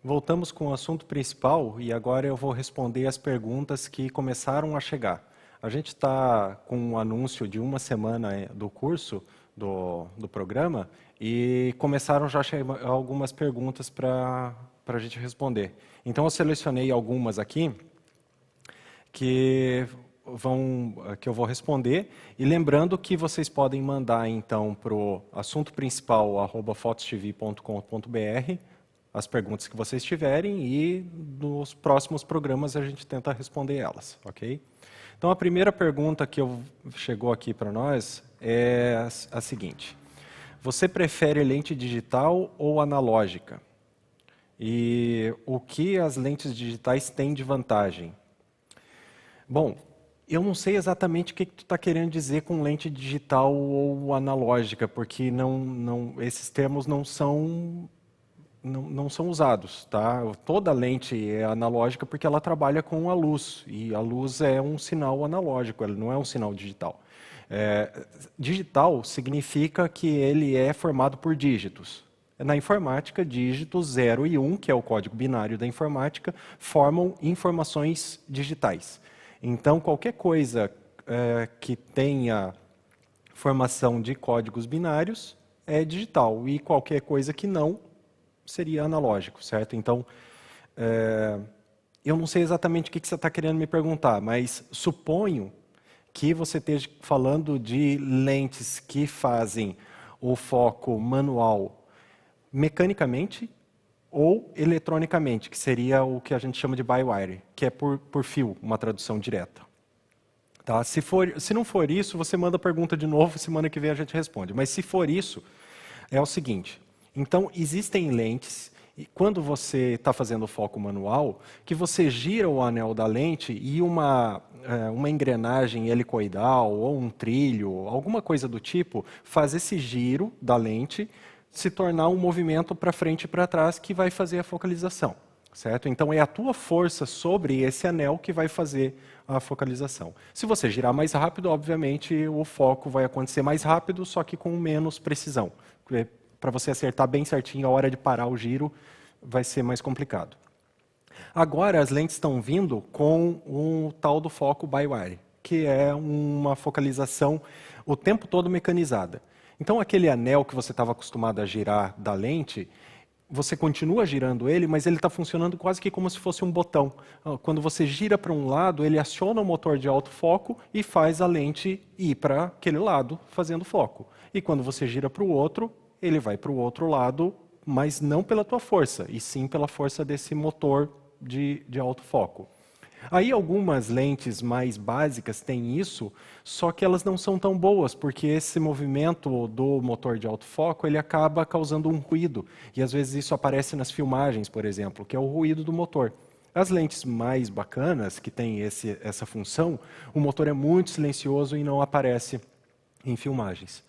Voltamos com o assunto principal e agora eu vou responder as perguntas que começaram a chegar. A gente está com um anúncio de uma semana do curso, do programa, e começaram já a chegar algumas perguntas para a gente responder. Então eu selecionei algumas aqui que eu vou responder, e lembrando que vocês podem mandar então para o assunto principal @fotostv.com.br as perguntas que vocês tiverem, e nos próximos programas a gente tenta responder elas, ok? Então a primeira pergunta que chegou aqui para nós é a seguinte: você prefere lente digital ou analógica? E o que as lentes digitais têm de vantagem? Bom, eu não sei exatamente o que tu está querendo dizer com lente digital ou analógica, porque esses termos não são usados, tá? Toda lente é analógica porque ela trabalha com a luz, e a luz é um sinal analógico, ela não é um sinal digital. Digital significa que ele é formado por dígitos. Na informática, dígitos 0 e 1, que é o código binário da informática, formam informações digitais. Então, qualquer coisa que tenha formação de códigos binários é digital, e qualquer coisa que não seria analógico, certo? Então, eu não sei exatamente o que você está querendo me perguntar, mas suponho que você esteja falando de lentes que fazem o foco manual mecanicamente ou eletronicamente, que seria o que a gente chama de by-wire, que é por fio, uma tradução direta. Tá? Se não for isso, você manda a pergunta de novo, semana que vem a gente responde. Mas se for isso, é o seguinte: então existem lentes, e quando você está fazendo o foco manual, que você gira o anel da lente e uma engrenagem helicoidal ou um trilho, alguma coisa do tipo, faz esse giro da lente se tornar um movimento para frente e para trás que vai fazer a focalização, certo? Então é a tua força sobre esse anel que vai fazer a focalização. Se você girar mais rápido, obviamente o foco vai acontecer mais rápido, só que com menos precisão. Para você acertar bem certinho a hora de parar o giro, vai ser mais complicado. Agora as lentes estão vindo com o tal do foco by-wire, que é uma focalização o tempo todo mecanizada. Então aquele anel que você estava acostumado a girar da lente, você continua girando ele, mas ele está funcionando quase que como se fosse um botão. Quando você gira para um lado, ele aciona o motor de alto foco e faz a lente ir para aquele lado, fazendo foco. E quando você gira para o outro, ele vai para o outro lado, mas não pela tua força, e sim pela força desse motor de alto foco. Aí algumas lentes mais básicas têm isso, só que elas não são tão boas, porque esse movimento do motor de alto foco, ele acaba causando um ruído, e às vezes isso aparece nas filmagens, por exemplo, que é o ruído do motor. As lentes mais bacanas, que têm essa função, o motor é muito silencioso e não aparece em filmagens.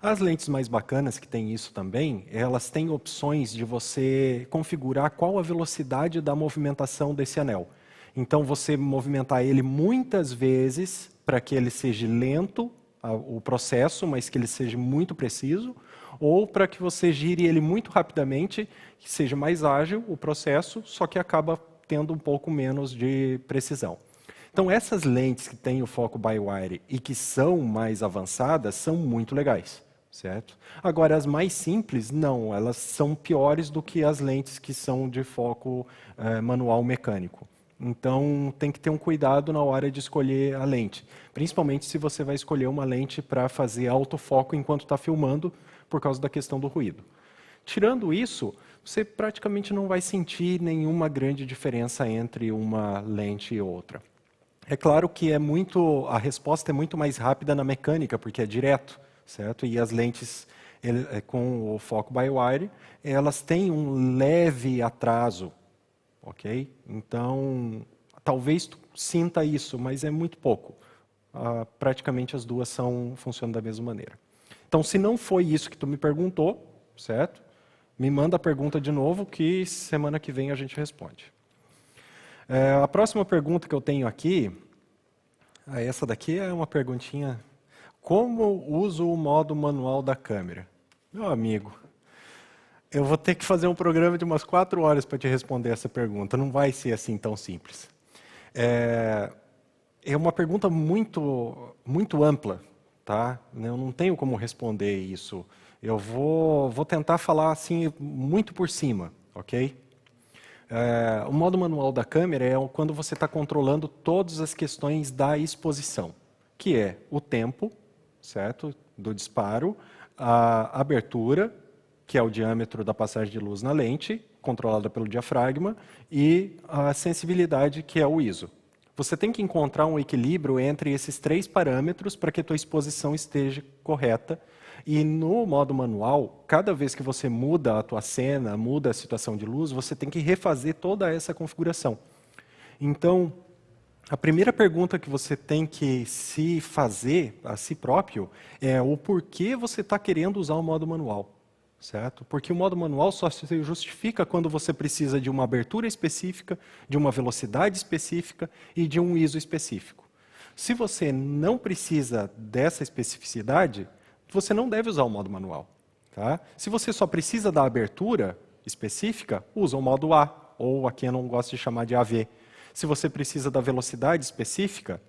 As lentes mais bacanas que têm isso também, elas têm opções de você configurar qual a velocidade da movimentação desse anel. Então, você movimentar ele muitas vezes para que ele seja lento, o processo, mas que ele seja muito preciso, ou para que você gire ele muito rapidamente, que seja mais ágil o processo, só que acaba tendo um pouco menos de precisão. Então, essas lentes que têm o foco by-wire e que são mais avançadas são muito legais, certo? Agora, as mais simples, não, elas são piores do que as lentes que são de foco manual mecânico. Então, tem que ter um cuidado na hora de escolher a lente, principalmente se você vai escolher uma lente para fazer autofoco enquanto está filmando, por causa da questão do ruído. Tirando isso, você praticamente não vai sentir nenhuma grande diferença entre uma lente e outra. É claro que a resposta é muito mais rápida na mecânica, porque é direto, certo? E as lentes com o foco by-wire, elas têm um leve atraso, ok? Então, talvez tu sinta isso, mas é muito pouco. Praticamente as duas funcionam da mesma maneira. Então, se não foi isso que tu me perguntou, certo? Me manda a pergunta de novo, que semana que vem a gente responde. A próxima pergunta que eu tenho aqui, essa daqui é uma perguntinha. Como uso o modo manual da câmera? Meu amigo, Eu vou ter que fazer um programa de umas 4 horas para te responder essa pergunta. Não vai ser assim tão simples. É uma pergunta muito ampla, tá? Eu não tenho como responder isso. Eu vou tentar falar assim muito por cima, ok? O modo manual da câmera é quando você está controlando todas as questões da exposição, que é o tempo, certo, do disparo, a abertura, que é o diâmetro da passagem de luz na lente, controlada pelo diafragma, e a sensibilidade, que é o ISO. Você tem que encontrar um equilíbrio entre esses 3 parâmetros para que a tua exposição esteja correta. E no modo manual, cada vez que você muda a tua cena, muda a situação de luz, você tem que refazer toda essa configuração. Então, a primeira pergunta que você tem que se fazer a si próprio é o porquê você está querendo usar o modo manual. Certo? Porque o modo manual só se justifica quando você precisa de uma abertura específica, de uma velocidade específica e de um ISO específico. Se você não precisa dessa especificidade, você não deve usar o modo manual. Tá? Se você só precisa da abertura específica, usa o modo A, ou aqui eu não gosto de chamar de AV. Se você precisa da velocidade específica,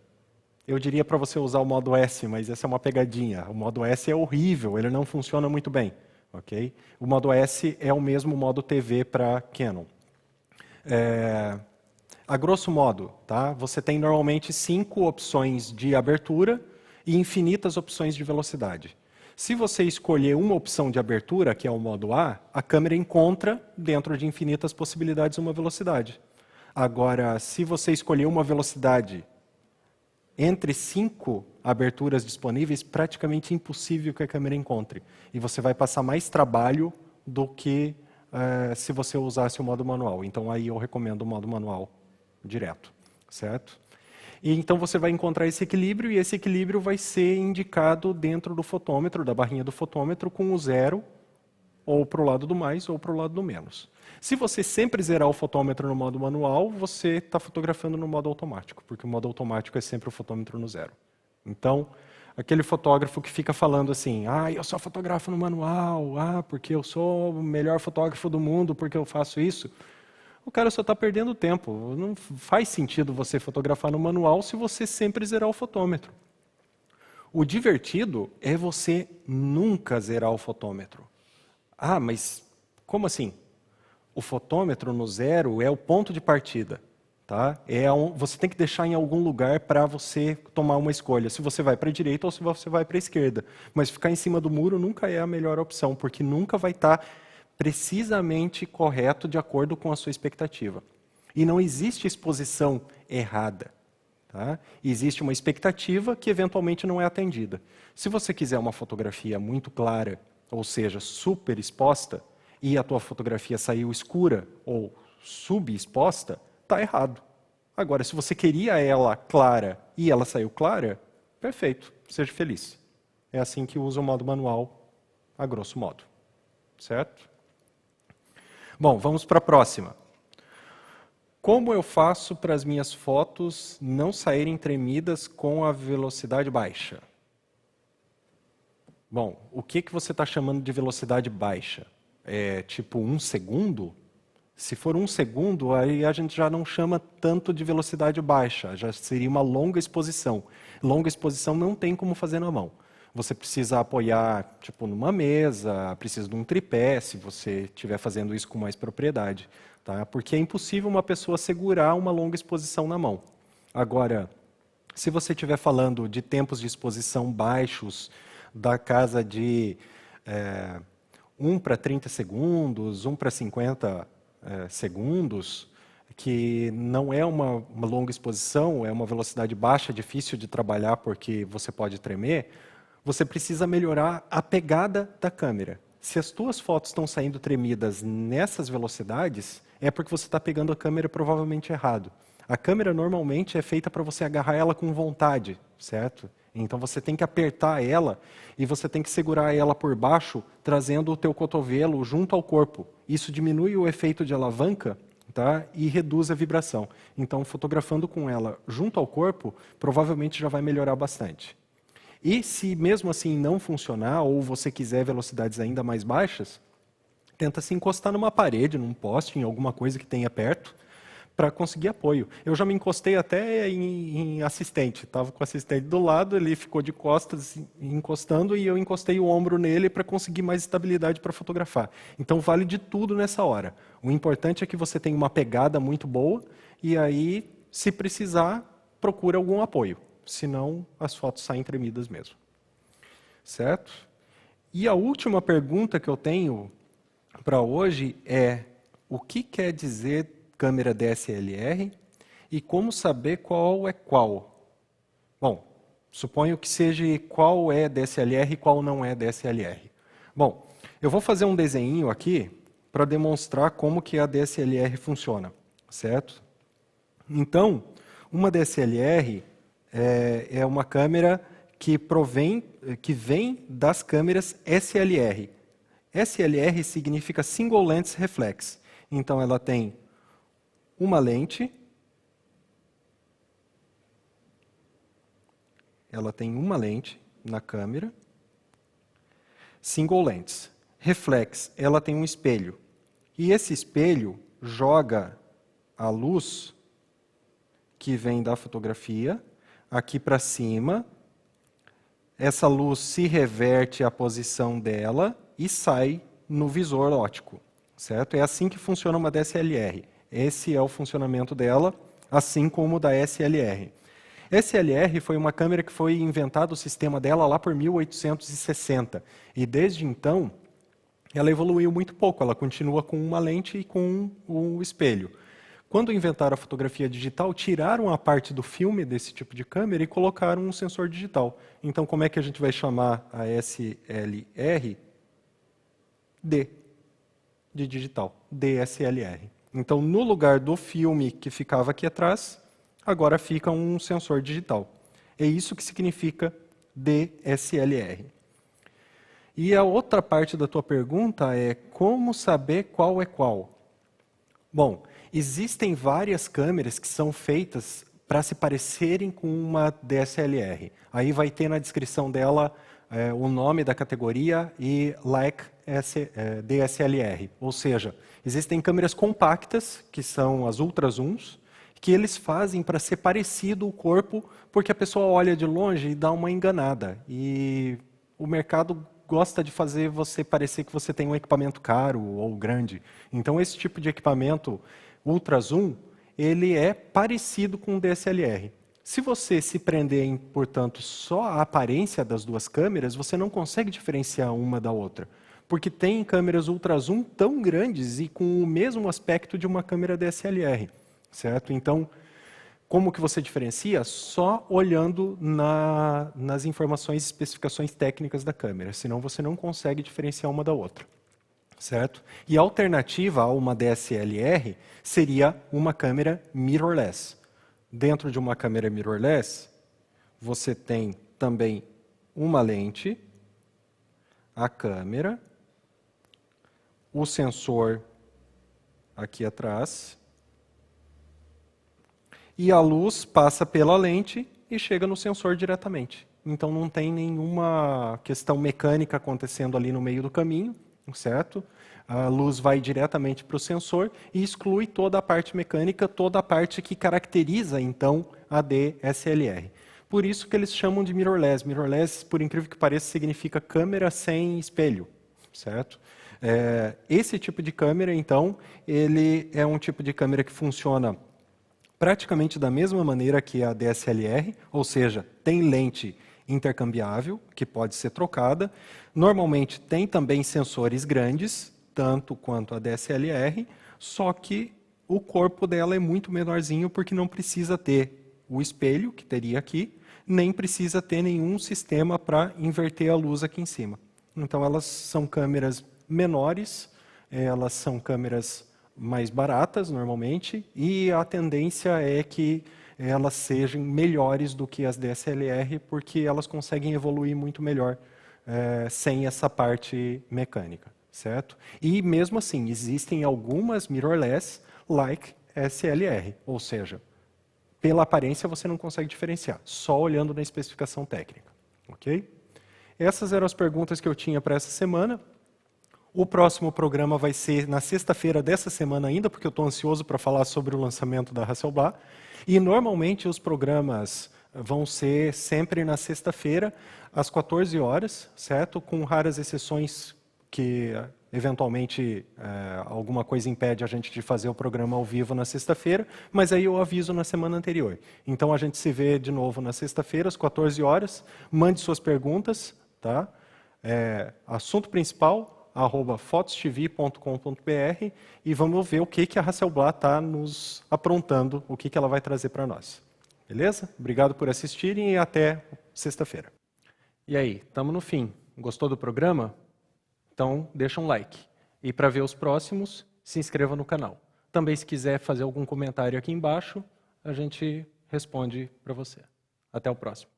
eu diria para você usar o modo S, mas essa é uma pegadinha. O modo S é horrível, ele não funciona muito bem. Okay? O modo S é o mesmo modo TV para Canon. A grosso modo, tá? Você tem normalmente 5 opções de abertura e infinitas opções de velocidade. Se você escolher uma opção de abertura, que é o modo A câmera encontra, dentro de infinitas possibilidades, uma velocidade. Agora, se você escolher uma velocidade entre 5 aberturas disponíveis, praticamente impossível que a câmera encontre. E você vai passar mais trabalho do que se você usasse o modo manual. Então, aí eu recomendo o modo manual direto, certo? E então você vai encontrar esse equilíbrio, e esse equilíbrio vai ser indicado dentro do fotômetro, da barrinha do fotômetro, com o 0, ou para o lado do mais, ou para o lado do menos. Se você sempre zerar o fotômetro no modo manual, você está fotografando no modo automático, porque o modo automático é sempre o fotômetro no 0. Então, aquele fotógrafo que fica falando assim, eu só fotografo no manual, porque eu sou o melhor fotógrafo do mundo, porque eu faço isso, o cara só está perdendo tempo. Não faz sentido você fotografar no manual se você sempre zerar o fotômetro. O divertido é você nunca zerar o fotômetro. Mas como assim? O fotômetro no 0 é o ponto de partida. Tá? Você tem que deixar em algum lugar para você tomar uma escolha, se você vai para a direita ou se você vai para a esquerda. Mas ficar em cima do muro nunca é a melhor opção, porque nunca vai estar precisamente correto de acordo com a sua expectativa. E não existe exposição errada. Tá? Existe uma expectativa que eventualmente não é atendida. Se você quiser uma fotografia muito clara, ou seja, super exposta, e a tua fotografia saiu escura ou subexposta, está errado. Agora, se você queria ela clara e ela saiu clara, perfeito, seja feliz. É assim que usa o modo manual, a grosso modo. Certo? Bom, vamos para a próxima. Como eu faço para as minhas fotos não saírem tremidas com a velocidade baixa? Bom, o que você está chamando de velocidade baixa? É tipo 1 segundo? Se for 1 segundo, aí a gente já não chama tanto de velocidade baixa, já seria uma longa exposição. Longa exposição não tem como fazer na mão. Você precisa apoiar tipo numa mesa, precisa de um tripé, se você estiver fazendo isso com mais propriedade. Tá? Porque é impossível uma pessoa segurar uma longa exposição na mão. Agora, se você estiver falando de tempos de exposição baixos, da casa de 1 para 30 segundos, 1 para 50 segundos, que não é uma longa exposição, é uma velocidade baixa, difícil de trabalhar porque você pode tremer, você precisa melhorar a pegada da câmera. Se as tuas fotos estão saindo tremidas nessas velocidades, é porque você está pegando a câmera provavelmente errado. A câmera normalmente é feita para você agarrar ela com vontade, certo? Então você tem que apertar ela e você tem que segurar ela por baixo, trazendo o teu cotovelo junto ao corpo. Isso diminui o efeito de alavanca, tá? E reduz a vibração. Então, fotografando com ela junto ao corpo, provavelmente já vai melhorar bastante. E se mesmo assim não funcionar, ou você quiser velocidades ainda mais baixas, Tenta se encostar numa parede, num poste, em alguma coisa que tenha perto, para conseguir apoio. Eu já me encostei até em assistente. Estava com o assistente do lado, ele ficou de costas encostando e eu encostei o ombro nele para conseguir mais estabilidade para fotografar. Então vale de tudo nessa hora. O importante é que você tenha uma pegada muito boa e aí, se precisar, procura algum apoio. Senão, as fotos saem tremidas mesmo. Certo? E a última pergunta que eu tenho para hoje é: o que quer dizer câmera DSLR e como saber qual é qual? Bom, suponho que seja qual é DSLR e qual não é DSLR. Bom, eu vou fazer um desenho aqui para demonstrar como que a DSLR funciona, certo? Então, uma DSLR é uma câmera que vem das câmeras SLR. SLR significa Single Lens Reflex. Então, ela tem uma lente, na câmera, single lens. Reflex, ela tem um espelho. E esse espelho joga a luz que vem da fotografia aqui para cima. Essa luz se reverte à posição dela e sai no visor óptico, certo? É assim que funciona uma DSLR. Esse é o funcionamento dela, assim como o da SLR. SLR foi uma câmera que foi inventado o sistema dela lá por 1860. E desde então, ela evoluiu muito pouco. Ela continua com uma lente e com o espelho. Quando inventaram a fotografia digital, tiraram a parte do filme desse tipo de câmera e colocaram um sensor digital. Então, como é que a gente vai chamar a SLR? D, de digital, DSLR. Então, no lugar do filme que ficava aqui atrás, agora fica um sensor digital. É isso que significa DSLR. E a outra parte da tua pergunta é como saber qual é qual? Bom, existem várias câmeras que são feitas para se parecerem com uma DSLR. Aí vai ter na descrição dela o nome da categoria e like DSLR. Ou seja, existem câmeras compactas, que são as ultrazooms, que eles fazem para ser parecido o corpo, porque a pessoa olha de longe e dá uma enganada. E o mercado gosta de fazer você parecer que você tem um equipamento caro ou grande. Então, esse tipo de equipamento ultrazoom, ele é parecido com o DSLR. Se você se prender em, portanto, só a aparência das duas câmeras, você não consegue diferenciar uma da outra. Porque tem câmeras ultrazoom tão grandes e com o mesmo aspecto de uma câmera DSLR. Certo? Então, como que você diferencia? Só olhando nas informações e especificações técnicas da câmera, senão você não consegue diferenciar uma da outra. Certo? E a alternativa a uma DSLR seria uma câmera mirrorless. Dentro de uma câmera mirrorless, você tem também uma lente, a câmera, o sensor aqui atrás, e a luz passa pela lente e chega no sensor diretamente. Então não tem nenhuma questão mecânica acontecendo ali no meio do caminho, certo? A luz vai diretamente para o sensor e exclui toda a parte mecânica, toda a parte que caracteriza, então, a DSLR. Por isso que eles chamam de mirrorless. Mirrorless, por incrível que pareça, significa câmera sem espelho, certo? Esse tipo de câmera, então, ele é um tipo de câmera que funciona praticamente da mesma maneira que a DSLR, ou seja, tem lente intercambiável, que pode ser trocada. Normalmente tem também sensores grandes, tanto quanto a DSLR, só que o corpo dela é muito menorzinho porque não precisa ter o espelho, que teria aqui, nem precisa ter nenhum sistema para inverter a luz aqui em cima. Então elas são câmeras menores, elas são câmeras mais baratas normalmente, e a tendência é que elas sejam melhores do que as DSLR, porque elas conseguem evoluir muito melhor sem essa parte mecânica, certo? E mesmo assim, existem algumas mirrorless like SLR, ou seja, pela aparência você não consegue diferenciar, só olhando na especificação técnica, ok? Essas eram as perguntas que eu tinha para essa semana. O próximo programa vai ser na sexta-feira dessa semana ainda, porque eu estou ansioso para falar sobre o lançamento da Hasselblad. E, normalmente, os programas vão ser sempre na sexta-feira, às 14 horas, certo? Com raras exceções que, eventualmente, alguma coisa impede a gente de fazer o programa ao vivo na sexta-feira, mas aí eu aviso na semana anterior. Então, a gente se vê de novo na sexta-feira, às 14 horas. Mande suas perguntas, tá? Assunto principal, @fotostv.com.br, e vamos ver o que a Hasselblad está nos aprontando, o que ela vai trazer para nós. Beleza? Obrigado por assistirem e até sexta-feira. E aí, estamos no fim. Gostou do programa? Então, deixa um like. E para ver os próximos, se inscreva no canal. Também, se quiser fazer algum comentário aqui embaixo, a gente responde para você. Até o próximo.